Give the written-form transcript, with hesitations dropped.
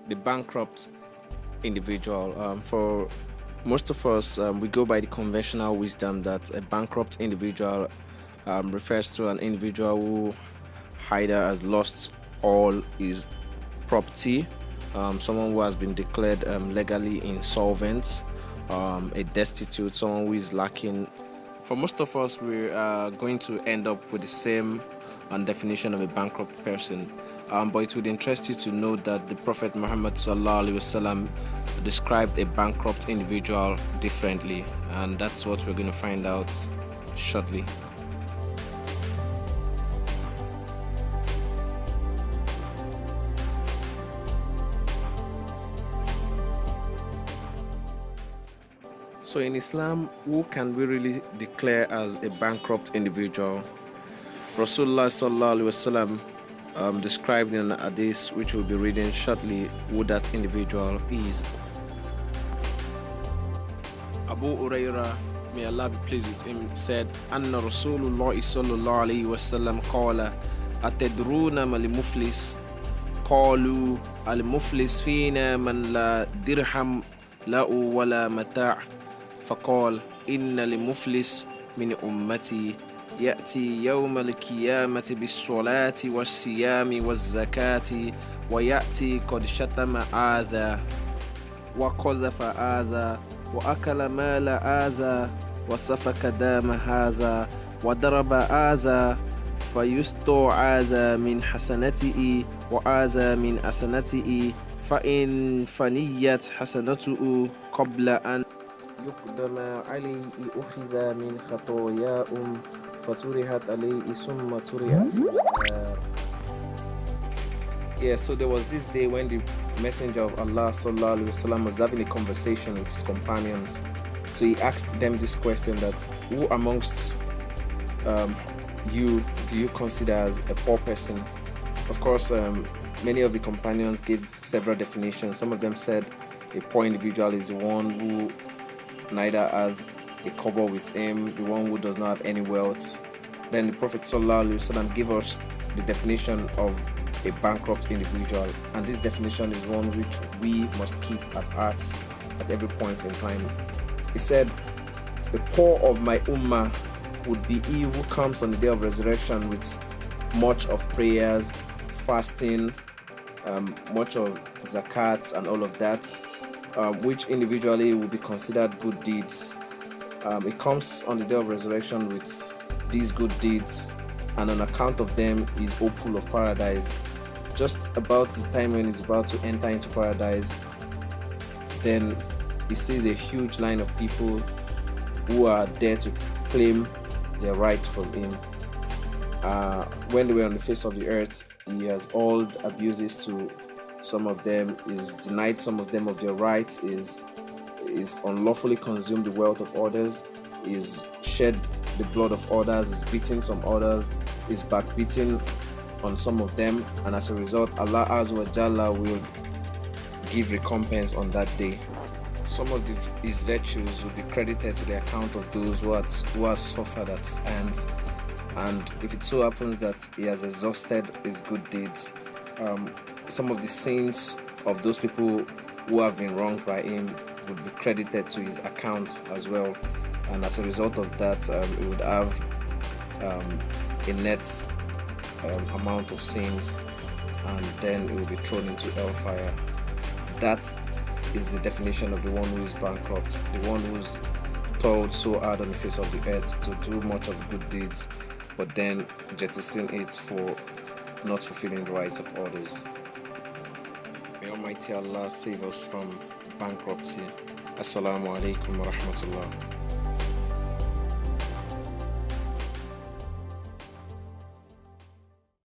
the bankrupt individual. For most of us, we go by the conventional wisdom that a bankrupt individual refers to an individual who either has lost all his property, someone who has been declared legally insolvent, a destitute, someone who is lacking. For most of us, we are going to end up with the same definition of a bankrupt person. But it would interest you to know that the Prophet Muhammad SAW described a bankrupt individual differently, and that's what we're going to find out shortly. So in Islam, who can we really declare as a bankrupt individual? Rasulullah SAW described in an hadith, which we'll be reading shortly, who that individual is. Abu Huraira, may Allah be pleased with him, said, Anna Rasulullah sallallahu alayhi wa sallam qala, Atadruna mal muflis? Qalu al muflis fina man la dirham la'u wa la mata'. فقال إن لمفلس من أمتي يأتي يوم القيامة بالصلاة والصيام والزكاة ويأتي قد شتم آذى وقذف آذى وأكل مال آذى وسفك دام هذا وضرب آذى فيسطو آذى من حسنته وآذى من حسنته فإن فنيت حسنته قبل أن يقدم عليه أخذ من خطاياهم فترحت عليه ثم ترح. Yeah, so there was this day when the Messenger of Allah sallallahu alaihi wasallam was having a conversation with his companions. So he asked them this question: that who amongst you do you consider as a poor person? Of course, many of the companions gave several definitions. Some of them said a poor individual is the one who neither has a kobo with him, the one who does not have any wealth. Then the Prophet ﷺ gave us the definition of a bankrupt individual, and this definition is one which we must keep at heart at every point in time. He said, the poor of my ummah would be he who comes on the day of resurrection with much of prayers, fasting, much of zakats and all of that, which individually will be considered good deeds. It comes on the day of resurrection with these good deeds, and on account of them is hopeful of paradise. Just about the time when he's about to enter into paradise, then he sees a huge line of people who are there to claim their right from him. When they were on the face of the earth, he has hauled abuses to some of them, is denied some of them of their rights, is unlawfully consumed the wealth of others, is shed the blood of others, is beaten some others, is backbeaten on some of them, and as a result, Allah Azza wa Jalla will give recompense on that day. Some of his virtues will be credited to the account of those who have suffered at his hands, and if it so happens that he has exhausted his good deeds, some of the sins of those people who have been wronged by him would be credited to his account as well, and as a result of that, he would have a net amount of sins, and then he will be thrown into hellfire. That is the definition of the one who is bankrupt, the one who's toiled so hard on the face of the earth to do much of good deeds, but then jettison it for not fulfilling the rights of others. May Almighty Allah save us from bankruptcy. Assalamu alaikum wa rahmatullah.